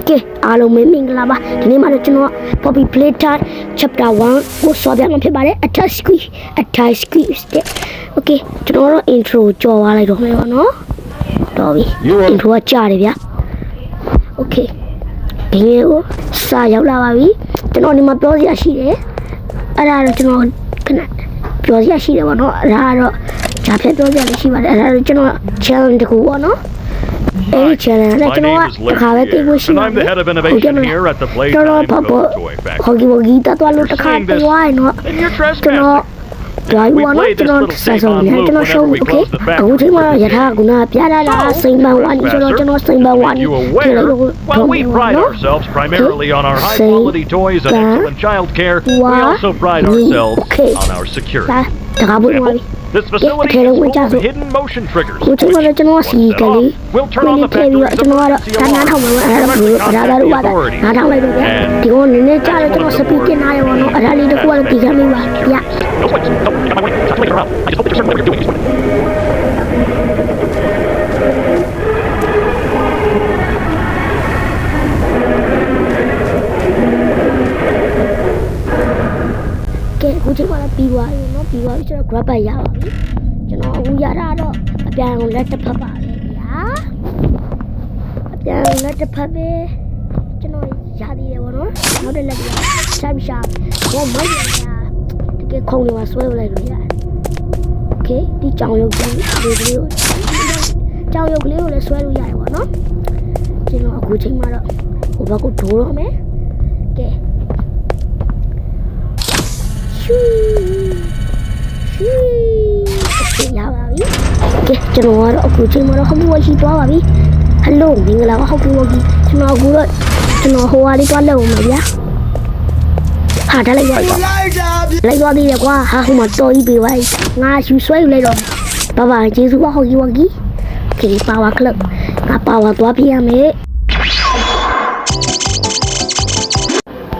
Okay အားလုံးမင်္ဂလာပါဒီနေ့မှာတော့ကျွန်တော် Poppy Playtime Chapter 1ကိုဆော်ပြမှာဖြစ်ပါတယ် Attack Squeeze တဲ့ Okay ကျွန်တော်တို့ intro ကြော်သွားလိုက်တော့မယ်ပေါ့နော်တော်ပြီ intro ကကြားတယ်ဗျာ Okay ဒီနေ့ကိုစာရောက်လာပါပြီကျွန်တော်ဒီမှာပြောစရာရှိတယ်အဲ့ဒါတော့ကျွန်တော်ခဏပြောစရာရှိတယ်ပေါ့နော်အဲ့ဒါတော့ဂျာဖြတ်ပြောစရာရှိပါတယ်အဲ့ဒါတော့ကျွန်တော် challenge တခုပေါ့နော်Hey, challenge. My name is Larry Pierre, and I'm the head of innovation here at the Playtime Toy Factory. You're seeing this, and you're trespassing. We play this little save-on loop whenever we close the factory. Are you aware? While we pride ourselves primarily on our high-quality toys and excellent child care, we also pride ourselves on our security. This facility is full of hidden motion triggers. Once set off, we'll turn on the factory's emergency alarm with contact the authorities. And I just hope you're certain that you're doing this. Which one be why not be why to grab a yard? You know, we are out of a piano let the papa. Yeah, a piano let the puppy. You know, Yadi, not a letter, time sharp, one money to get Coney was well like that. Okay, the John Yogi, let's swell we are, no? You know, a good thing, mother, over good tour on me. Okay. Okay,ကျွန်တော်ကတော့အခုချိန်မှာတော့ဟော်ဘီဝါရှိသွားပါပြီဟယ်လိုမင်္ဂလာပါဟော်ဘီဝါကြီးကျွန်တော်အခုတော့ကျွန်တော်ဟိုဟာလေးသွားလောက်အောင်ပါဗျာဟာဒါလိုက်သွားသေးတယ်ကွာဟာဟိုမှာတော်ကြီးပေးပါငါယူဆွဲယူလိုက်တော့ဘာဘာကျေးဇူးပါဟော်ဘီဝါကြီးโอเคပါဝါကလပ်ငါပါဝါသွားပြရမယ်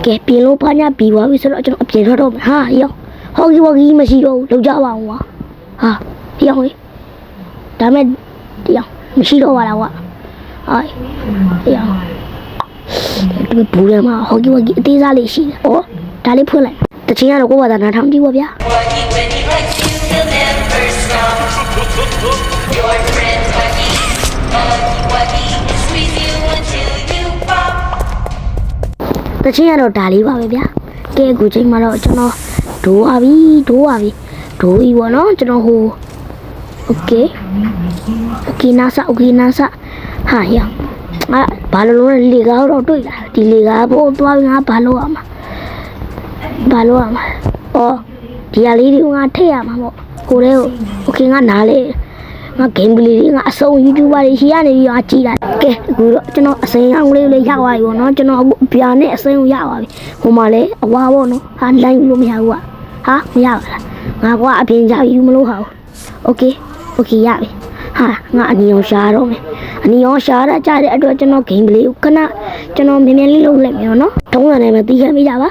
ကဲပြင်လို့ပါညာပြီးသွားပြီဆိုတော့ကျွန်တော်အပြင်ထွက်တော့ဟာရောဟော်ဂီဝါဂီမရှိတော့လောက်ကြပါအောင်ကွာဟာပြောင်းလေဒါမဲ့တရားမရှိတော့ပါလားကွာဟာတရားဒီဘူးရမှာဟော်ဂီဝါဂီအသေးစားလေးရှိတယ်ဩဒါလေးဖွင့်လိုက်တချင်ကတော့ကိုယ့်ဘာသာနားထောင်ကြည့်ပါဗျာတချင်ကတော့ဒါလေးပါပဲဗျာကဲအခုချိန်မှာတော့ကျွန်တော်ဒိုးပါပြီဒိုးကြီးပေါ့နော်ကျွန်တော်ဟိုโอเคနာဆာဟာရဘာလို့လဲလေကားတော့တွေ့လာဒီလေကားပို့သွားငါဘာလို့ရမှာဩဒီအလေးတွေငါထည့်ရမှာပေါ့ကိုလေးကိုโอเคငါနားလေငါ game ကလေးတွေငါအစုံ YouTuber တွေရှိရနေပြီးတော့ကြည့်တာကဲအခုတော့ကျွန်တော်အစိမ်းအောင်လေးရသွားပြီပေါ့နော်ကျွန်တော်အခုပြာနဲ့အစိမ်းကိုရသွားပြီဟိုမှာလည်းအဝါပေါ့နော်ဟာလိုင်းလို့မရဘူးကွာဟာမရပါလားငါကအပြင်ကြယူမလို့ဟာโอเคရပြီဟာငါအနီအောင်ရှာတော့မယ်အနီအောင်ရှာရကြတဲ့အတွက်ကျွန်တော် game လေးကိုခဏကျွန်တော်မြင်လေးလုပ်လိုက်မယ်နော်ထုံးတယ်နဲ့မတီးခဲ့မိကြပါ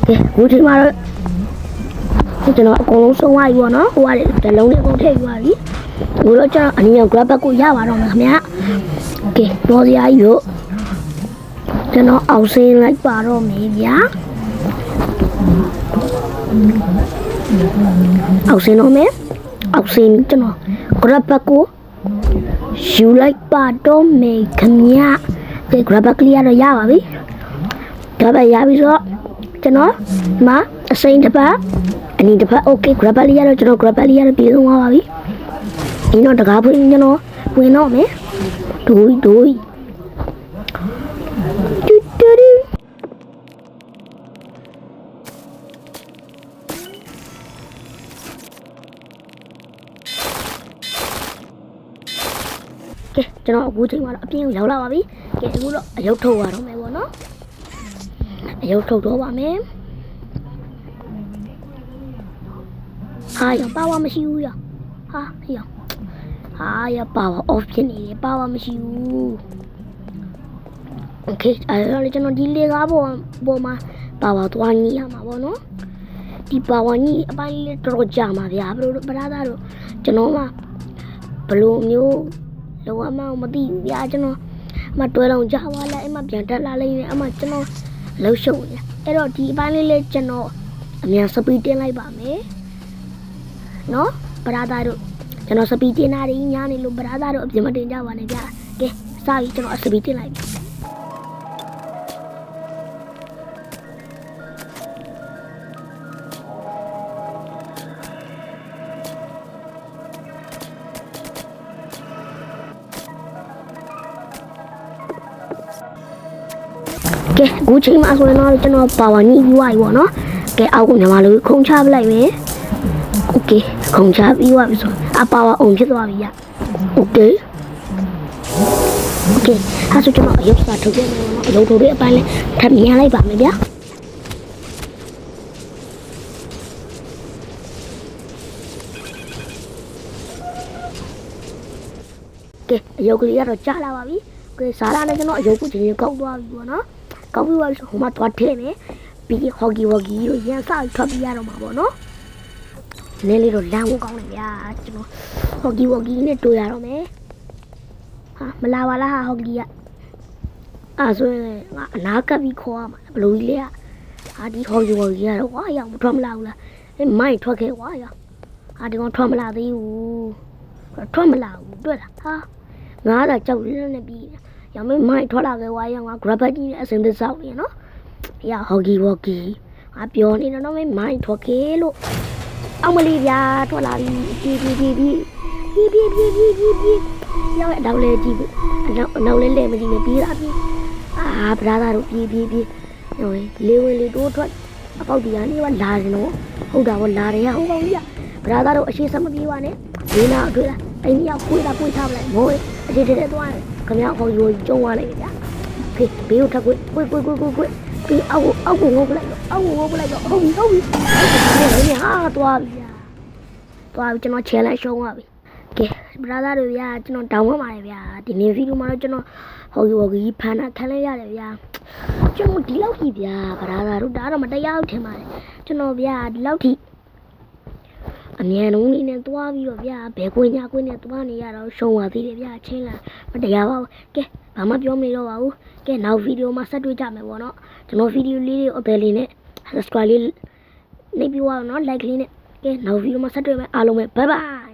အခုဒီမှာတော့ကျွန်တော်အကုန်လုံးဆုံးသွားပြီပေါ့နော်ဟိုကတလုံးလေးအကုန်ထည့်ယူပါပြီအခုတော့ကျွန်တော်အနည်းငယ် grab bag ကိုရပါတော့မယ်ခင်ဗျာโอเคတော့စရာကြီးတို့ကျွန်တော်အောက်ဆင်းလိုက်ပါတော့မယ်ဗျာအောက်ဆင်းတော့မယ်ကျွန်တော် grab bag ကိုယူလိုက်ပါတော့မယ်ခင်ဗျာဒီ grab bag လေးရပါပြီ grab bag ရပြီဆိုကျွန်တော်ဒီမှာအစိမ်းတစ်ပတ်အနီတစ်ပတ် okay grab လေးရတော့ကျွန်တော် grab လေးရတော့ပြေဆုံးသွားပါပြီဒီတော့တကားဖွင့်ကျွန်တော်ဝင်တော့မယ်ဒိုးတူကဲ ကျွန်တော်အခုချိန်မှာတော့အပြင်ကိုရောက်လာပါပြီကဲအခုတော့အယုတ်ထုတ်ရတော့မယ်ပေါ့နော်အယုတ်ထုတ်တော့ပါမယ်ဟာရပါဝါမရှိဘူးရဟာရဟာရပါဝါ off ဖြစ်နေတယ်ပါဝါမရှိဘူးโอเคအဲ့တော့ကျွန်တော်ဒီလေကားပေါ်မှာပါဝါသွားညှိရမှာပေါ့နော်ဒီပါဝါညှိအပိုင်းလေးတော်ကြာမှာဗျာဘယ်လိုပရာသားတို့ကျွန်တော်မှဘလို့မျိုးလောအမမသိဘူးဗျာကျွန်တော်အမတွဲလုံးကြာသွားလိုက်အမပြန်တက်လာလိုက်နေအမကျွန်တော်လှုပ်ရှုပ်နေအဲ့တော့ဒီအပိုင်းလေးကျွန်တော်အမြန်စပီးတင်လိုက်ပါမယ်နော်ပရာသားတို့ကျွန်တော်စပီးတင်တာကြီးညားနေလို့ပရာသားတို့အပြင်မတင်ကြပါနဲ့ဗျာကဲစပြီကျွန်တော်စပီးတင်လိုက်ပြီကဲအခုချိန်မှာဆိုရင်တော့ကျွန်တော်ပါဝါညှိပြီးသွားပြီပေါ့နော်ကဲအောက်ကညီမလေးခုံချပလိုက်မယ်โอเคခုံချပြီးသွားပြီဆိုအပါဝါအောင်ဖြစ်သွားပြီရโอเคအဲ့ဆိုကျွန်တော်ရုပ်စာထုတ်ပြမယ်ပေါ့နော်အလုပ်ထုတ်တဲ့အပိုင်းလေးထပ်မြန်လိုက်ပါမယ်ဗျာကဲအယုတ်ကလေးကတော့ကြာလာပါပြီကဲစားလာနဲ့ကျွန်တော်အယုတ်ကိုချင်းကောက်သွားပြီပေါ့နော်ကောက်ပြီးသွားပြီဆိုဟိုမှာသွားထည့်မယ်ပြီးဟော်ဂီလို့ရန်စားထွက်ပြီးရတော့မှာပေါ့နော်နည်းလေးတော့လမ်းကိုကောင်းတယ်ဗျာကျွန်တော်ဟော်ဂီနဲ့တွေ့ရတော့မယ်ဟာမလာပါလားဟာဟော်ဂီကဆိုရင်ငါအနာကပ်ပြီးခေါ်ရမှာဘလို့ကြီးလဲဟာဒီဟော်ဂီကတော့ဝါရောက်မထွက်မလာဘူးလားမိုင်းထွက်ခဲ့ဝါရောက်ဟာဒီကောင်ထွက်မလာသေးဘူးထွက်မလာဘူးတွေ့လားဟာငါကကြောက်ရင်းနဲ့ပြီးရမင်းမိုင်းထွက်လာခဲ့ဝါရောက်ငါ grab ကြီးနဲ့အစင်သစ်ဆောက်နေနော်ရဟော်ဂီငါပြောနေတော့မင်းမိုင်းထွက်ခဲ့လို့အောင်မလေးဗျာထွက်လာပြီပြေးရောက်ရတော့လေကြည့်နောက်လဲမကြည့်နဲ့ပြေးလာပြီဗရာသားတို့ပြေးနော်လေဝင်လေတိုးထွက်အပေါက်ဒီကနေကလာတယ်နော်ဟုတ်တာဗောလာတယ်ဟုတ်ကောင်းကြီးဗရာသားတို့အရှိစမပြေးပါနဲ့ဒီနာအတွေ့လားအိမ်ကြီးကပွေးချပလိုက်မိုးအရှိတဲ့သွားတယ်ခမရောက်ဟောယူကျုံသွားလိုက်ဗျာဖေးဘေးကိုထက်ကွေးပြီးအောက်ကိုငုတ်လိုက်တော့ဟုတ်ပြီဟာသွားပြီကျွန်တော် challenge ရှုံးသွားပြီကဲဗရာသားတို့ဗျာကျွန်တော်တောင်းပန်ပါတယ်ဗျာဒီနေ့ဗီဒီယိုမှာတော့ကျွန်တော်ဟော်ဂီဖန်တာခံလိုက်ရတယ်ဗျာကျွန်တော်ဒီလောက်ကြီးဗျာဗရာသားတို့ဒါတော့မတရားထင်ပါတယ်ကျွန်တော်ဗျာဒီလောက်ထိအမြန်လုံးလေးနဲ့သွားပြီးတော့ဗျာဘယ်ကွင်းညာကွင်းနဲ့သွားနေရတော့ရှုံးသွားသေးတယ်ဗျာချင်းလာမတရားပါဘူးကဲဘာမှပြောမနေတော့ပါဘူးကဲနောက်ဗီဒီယိုမှာဆက်တွေ့ကြမယ်ပေါ့နော်ကျွန်တော်ဗီဒီယိုလေးတွေအဘယ်လေးနဲ့ subscribe လေးနှိပ်ပြီးတော့နော် like လေးနဲ့ကဲနောက်ဗီဒီယိုမှာဆက်တွေ့မယ်အားလုံးပဲ bye bye